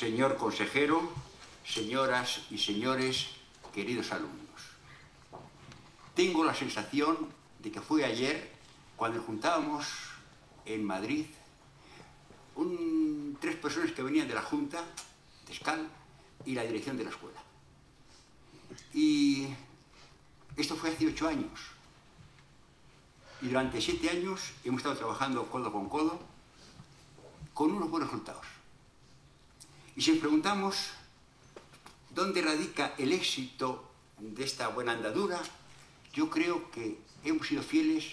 señor consejero, señoras y señores, queridos alumnos. Tengo la sensación de que fue ayer cuando juntábamos en Madrid tres personas que venían de la Junta, de SCAL, y la dirección de la escuela. Y esto fue hace 8 años. Y durante 7 años hemos estado trabajando codo con unos buenos resultados. Y si nos preguntamos dónde radica el éxito de esta buena andadura, yo creo que hemos sido fieles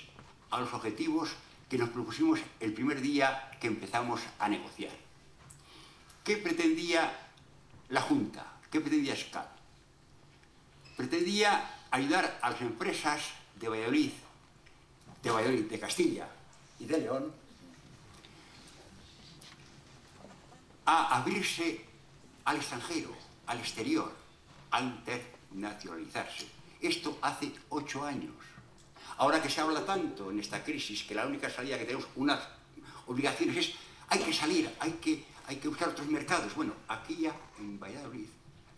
a los objetivos que nos propusimos el primer día que empezamos a negociar. ¿Qué pretendía la Junta? ¿Qué pretendía SCAL? Pretendía ayudar a las empresas de Valladolid, de Castilla y de León a abrirse al extranjero, al exterior, a internacionalizarse. Esto hace 8 años. Ahora que se habla tanto en esta crisis que la única salida que tenemos, unas obligaciones, es hay que salir, hay que buscar otros mercados. Bueno, aquí ya en Valladolid,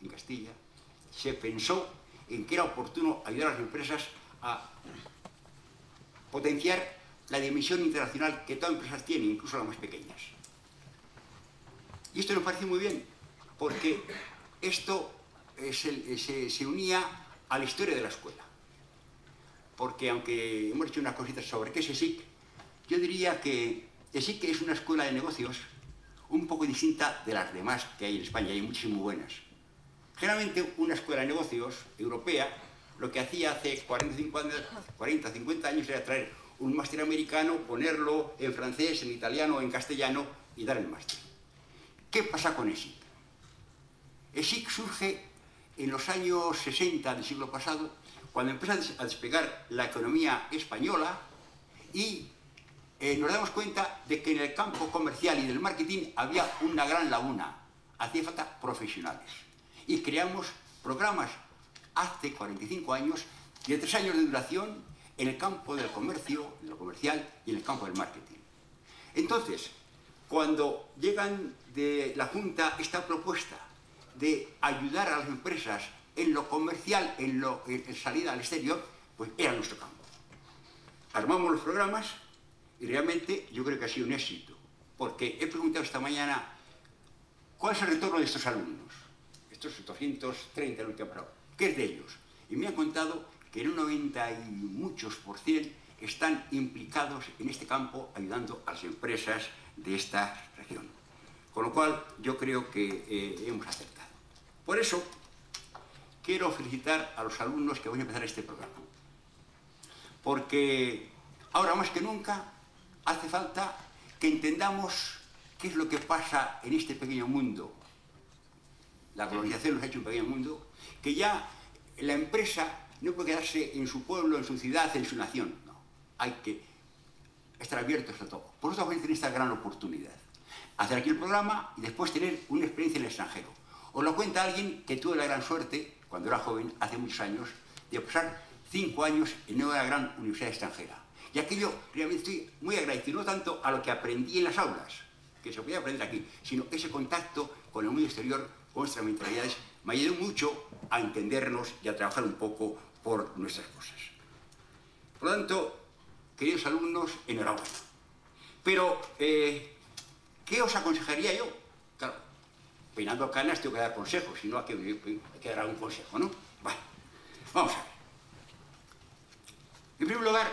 en Castilla, se pensó en que era oportuno ayudar a las empresas a potenciar la dimensión internacional que todas las empresas tienen, incluso las más pequeñas. Y esto nos parece muy bien, porque esto se unía a la historia de la escuela. Porque aunque hemos hecho unas cositas sobre qué es ESIC, yo diría que ESIC es una escuela de negocios un poco distinta de las demás que hay en España, hay muchas muy buenas. Generalmente una escuela de negocios europea lo que hacía hace 40, 50 años era traer un máster americano, ponerlo en francés, en italiano, en castellano y dar el máster. ¿Qué pasa con ESIC? ESIC surge en los años 60 del siglo pasado, cuando empieza a despegar la economía española y nos damos cuenta de que en el campo comercial y del marketing había una gran laguna, hacía falta profesionales. Y creamos programas hace 45 años de 3 años de duración en el campo del comercio, de lo comercial y en el campo del marketing. Entonces, cuando llegan de la Junta esta propuesta de ayudar a las empresas en lo comercial, en salida al exterior, pues era nuestro campo. Armamos los programas y realmente yo creo que ha sido un éxito, porque he preguntado esta mañana ¿cuál es el retorno de estos alumnos? Estos 230 que han parado. ¿Qué es de ellos? Y me han contado que en un 90 y muchos % están implicados en este campo ayudando a las empresas de esta región. Con lo cual yo creo que hemos acertado. Por eso quiero felicitar a los alumnos que van a empezar este programa. Porque ahora más que nunca hace falta que entendamos qué es lo que pasa en este pequeño mundo. La globalización nos ha hecho un pequeño mundo, que ya la empresa no puede quedarse en su pueblo, en su ciudad, en su nación. No, hay que estar abiertos a todo. Por eso vamos a tener esta gran oportunidad. Hacer aquí el programa y después tener una experiencia en el extranjero. Os lo cuenta alguien que tuvo la gran suerte, cuando era joven, hace muchos años, de pasar 5 años en una gran universidad extranjera. Y aquello realmente estoy muy agradecido, no tanto a lo que aprendí en las aulas, que se podía aprender aquí, sino ese contacto con el mundo exterior, con nuestras mentalidades, me ayudó mucho a entendernos y a trabajar un poco por nuestras cosas. Por lo tanto, queridos alumnos, enhorabuena. Pero, ¿qué os aconsejaría yo? Claro, peinando canas tengo que dar consejos, si no hay que dar algún consejo, ¿no? Vale, vamos a ver. En primer lugar,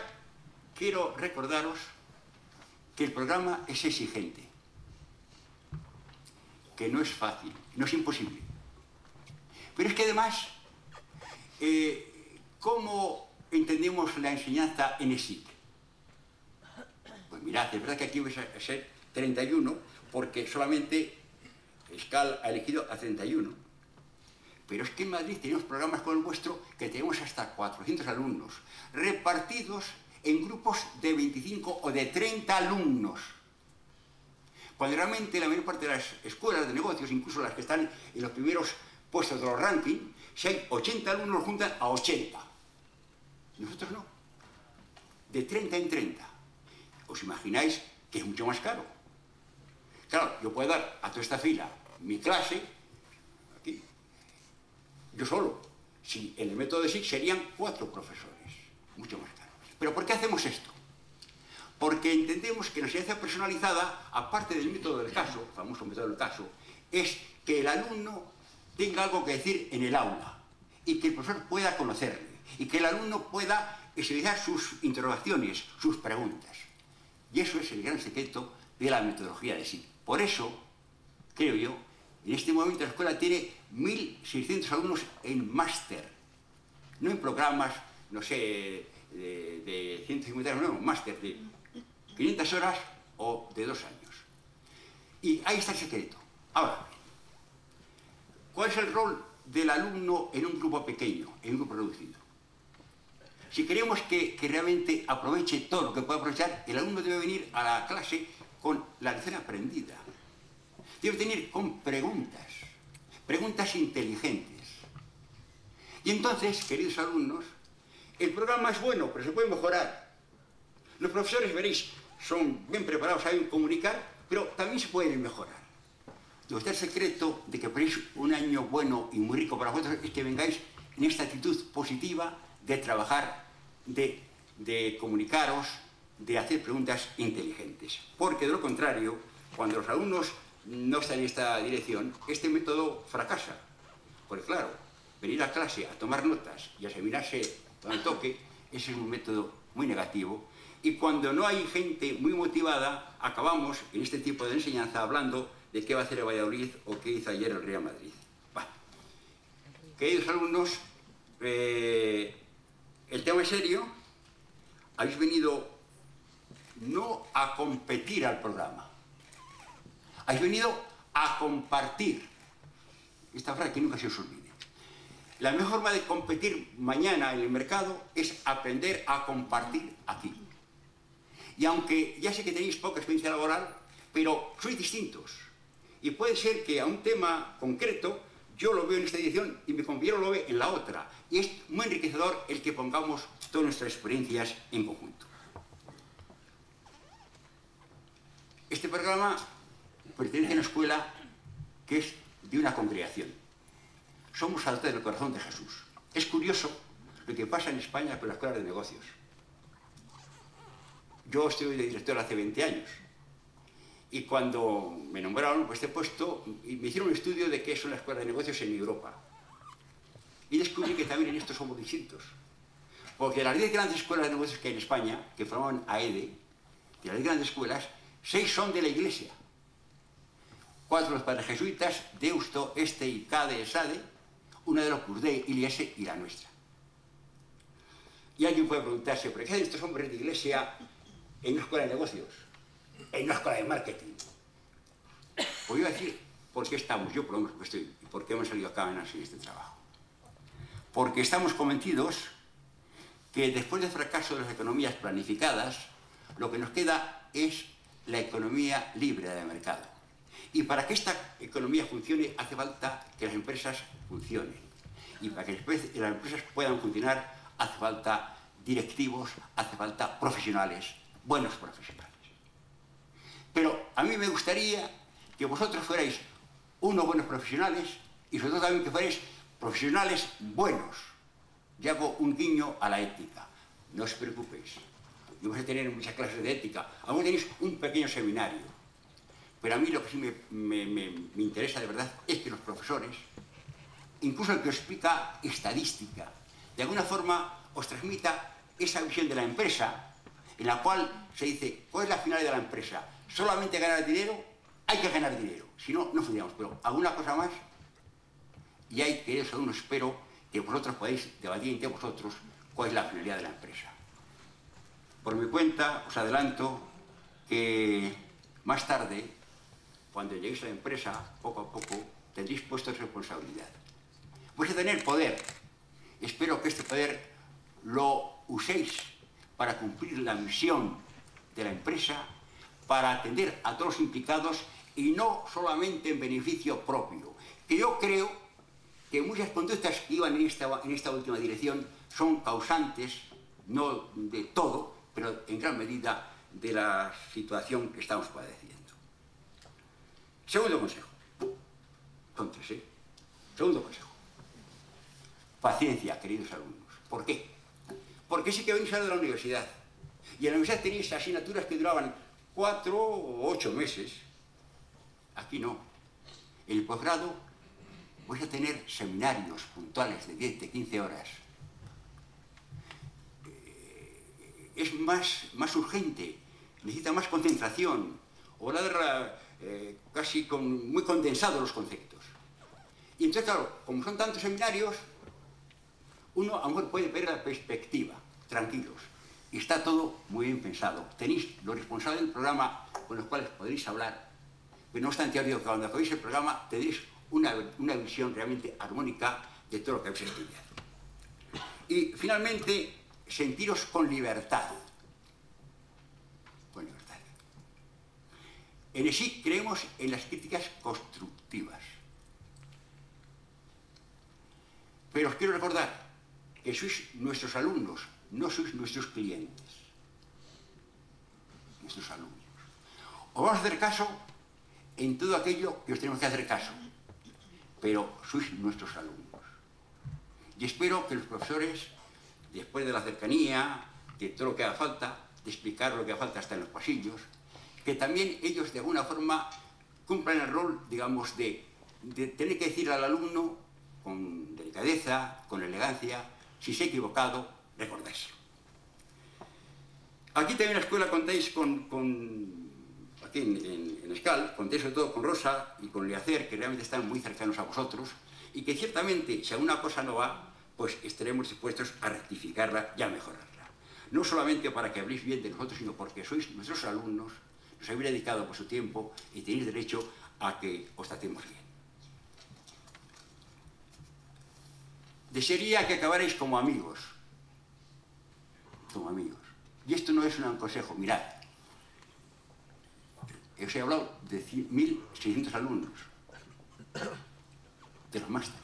quiero recordaros que el programa es exigente, que no es fácil, no es imposible. Pero es que además, ¿cómo entendemos la enseñanza en ESIC? Pues mirad, es verdad que aquí vais a ser 31, porque solamente SCAL ha elegido a 31. Pero es que en Madrid tenemos programas como el vuestro que tenemos hasta 400 alumnos, repartidos en grupos de 25 o de 30 alumnos. Cuando realmente la mayor parte de las escuelas de negocios, incluso las que están en los primeros puestos de los rankings, si hay 80 alumnos, juntan a 80. Nosotros no. De 30 en 30. ¿Os imagináis que es mucho más caro? Claro, yo puedo dar a toda esta fila mi clase, aquí, yo solo. Si en el método de SIG serían 4 profesores, mucho más caros. ¿Pero por qué hacemos esto? Porque entendemos que la enseñanza personalizada, aparte del método del caso, el famoso método del caso, es que el alumno tenga algo que decir en el aula y que el profesor pueda conocerle y que el alumno pueda expresar sus interrogaciones, sus preguntas. Y eso es el gran secreto de la metodología de SIG. Por eso, creo yo, en este momento la escuela tiene 1.600 alumnos en máster, no en programas, no sé, de 150 horas, no, máster de 500 horas o de 2 años. Y ahí está el secreto. Ahora, ¿cuál es el rol del alumno en un grupo pequeño, en un grupo reducido? Si queremos que realmente aproveche todo lo que pueda aprovechar, el alumno debe venir a la clase con la lección aprendida. Debe venir con preguntas inteligentes. Y entonces, queridos alumnos, el programa es bueno, pero se puede mejorar. Los profesores, veréis, son bien preparados, saben comunicar, pero también se pueden mejorar. El secreto de que ponéis un año bueno y muy rico para vosotros es que vengáis en esta actitud positiva de trabajar, de comunicaros, de hacer preguntas inteligentes. Porque de lo contrario, cuando los alumnos no están en esta dirección, este método fracasa. Porque claro, venir a clase a tomar notas y a examinarse cuando toque, ese es un método muy negativo. Y cuando no hay gente muy motivada, acabamos en este tipo de enseñanza hablando de qué va a hacer el Valladolid o qué hizo ayer el Real Madrid. Bueno, queridos alumnos, el tema es serio. Habéis venido no a competir al programa, habéis venido a compartir. Esta frase que nunca se os olvide. La mejor forma de competir mañana en el mercado es aprender a compartir aquí. Y aunque ya sé que tenéis poca experiencia laboral, pero sois distintos. Y puede ser que a un tema concreto yo lo veo en esta dirección y mi compañero lo ve en la otra. Y es muy enriquecedor el que pongamos todas nuestras experiencias en conjunto. Este programa pertenece a una escuela que es de una congregación. Somos sacerdotes del corazón de Jesús. Es curioso lo que pasa en España con las escuelas de negocios. Yo estoy de director hace 20 años. Y cuando me nombraron por este puesto, me hicieron un estudio de qué son las escuelas de negocios en Europa. Y descubrí que también en esto somos distintos. Porque de las 10 grandes escuelas de negocios que hay en España, que forman AEDE, de las 10 grandes escuelas, 6 son de la Iglesia. 4 de los padres jesuitas, Deusto, Este y Cade, Sade, una de los Opus Dei, Iliese y la nuestra. Y alguien puede preguntarse, ¿por qué hacen estos hombres de Iglesia en una escuela de negocios? En una escuela de marketing. Pues yo a decir por qué estamos, yo por lo menos porque estoy, y por qué hemos salido acá en este trabajo. Porque estamos convencidos que después del fracaso de las economías planificadas, lo que nos queda es la economía libre de mercado. Y para que esta economía funcione hace falta que las empresas funcionen. Y para que las empresas puedan funcionar hace falta directivos, hace falta profesionales, buenos profesionales. Pero a mí me gustaría que vosotros fuerais unos buenos profesionales y sobre todo también que fuerais profesionales buenos. Y hago un guiño a la ética. No os preocupéis. No vais a tener muchas clases de ética. Aún tenéis un pequeño seminario. Pero a mí lo que sí me interesa de verdad es que los profesores, incluso el que os explica estadística, de alguna forma os transmita esa visión de la empresa en la cual se dice, ¿cuál es la finalidad de la empresa? ¿Solamente ganar dinero? Hay que ganar dinero, si no, no funcionamos. Pero alguna cosa más, y hay, queridos alumnos, espero que vosotros podáis debatir entre vosotros cuál es la finalidad de la empresa. Por mi cuenta, os adelanto que más tarde, cuando lleguéis a la empresa, poco a poco, tendréis puestos de responsabilidad. Vais a tener poder. Espero que este poder lo uséis para cumplir la misión de la empresa, para atender a todos los implicados y no solamente en beneficio propio. Que yo creo que muchas conductas que iban en esta última dirección son causantes, no de todo, pero en gran medida de la situación que estamos padeciendo. Segundo consejo. Son 3, ¿eh? Segundo consejo. Paciencia, queridos alumnos. ¿Por qué? Porque sí que venís a de la universidad. Y en la universidad tenéis asignaturas que duraban 4 o 8 meses. Aquí no. En el posgrado vais a tener seminarios puntuales de 10, de 15 horas. Es más urgente, necesita más concentración, hablar casi muy condensados los conceptos. Y entonces, claro, como son tantos seminarios, uno a lo mejor puede perder la perspectiva, tranquilos. Y está todo muy bien pensado. Tenéis los responsables del programa con los cuales podréis hablar, pero no obstante, os digo que cuando acabéis el programa tendréis una visión realmente armónica de todo lo que habéis estudiado. Y finalmente, sentiros con libertad. Con libertad. En ESIC creemos en las críticas constructivas. Pero os quiero recordar que sois nuestros alumnos, no sois nuestros clientes. Nuestros alumnos. Os vamos a hacer caso en todo aquello que os tenemos que hacer caso, pero sois nuestros alumnos. Y espero que los profesores, después de la cercanía, de todo lo que haga falta, de explicar lo que haga falta hasta en los pasillos, que también ellos de alguna forma cumplan el rol, digamos, de tener que decir al alumno con delicadeza, con elegancia, si se ha equivocado, recordárselo. Aquí también en la escuela contáis aquí en Escal, contéis sobre todo con Rosa y con Leacer, que realmente están muy cercanos a vosotros, y que ciertamente, si alguna cosa no va, pues estaremos dispuestos a rectificarla y a mejorarla. No solamente para que habléis bien de nosotros, sino porque sois nuestros alumnos, nos habéis dedicado por su tiempo y tenéis derecho a que os tratemos bien. Desearía que acabarais como amigos. Como amigos. Y esto no es un consejo, mirad. Os he hablado de 1.600 alumnos, de los máster.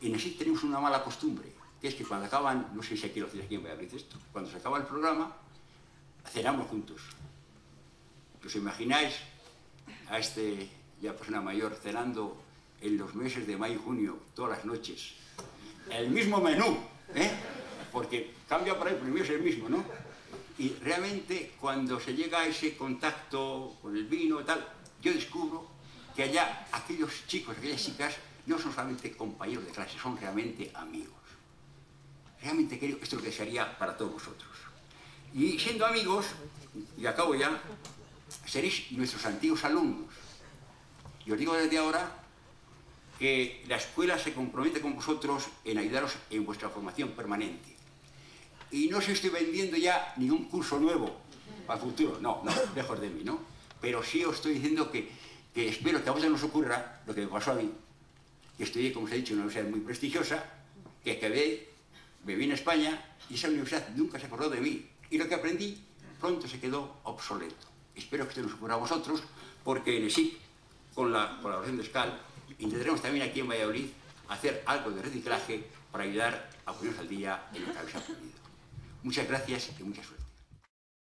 En ESIC tenemos una mala costumbre, que es que cuando acaban, no sé si aquí lo hacéis aquí en Valladolid esto, cuando se acaba el programa, cenamos juntos. ¿Os imagináis a ya persona mayor cenando en los meses de mayo y junio, todas las noches? El mismo menú, ¿eh? Porque cambia por ahí, pero el mío es el mismo, ¿no? Y realmente cuando se llega a ese contacto con el vino y tal, yo descubro que allá aquellos chicos, aquellas chicas, no son solamente compañeros de clase, son realmente amigos. Realmente creo que esto es lo que desearía para todos vosotros. Y siendo amigos, y acabo ya, seréis nuestros antiguos alumnos. Y os digo desde ahora que la escuela se compromete con vosotros en ayudaros en vuestra formación permanente. Y no os estoy vendiendo ya ningún curso nuevo para el futuro, no, lejos de mí, ¿no? Pero sí os estoy diciendo que espero que a vosotros no os ocurra lo que me pasó a mí, que estudié, como os he dicho, en una universidad muy prestigiosa, que acabé, me vine a España y esa universidad nunca se acordó de mí. Y lo que aprendí pronto se quedó obsoleto. Espero que esto no os ocurra a vosotros, porque en ESIC, con la colaboración de Escal, intentaremos también aquí en Valladolid hacer algo de reciclaje para ayudar a ponernos al día en lo que habéis aprendido. Muchas gracias y mucha suerte.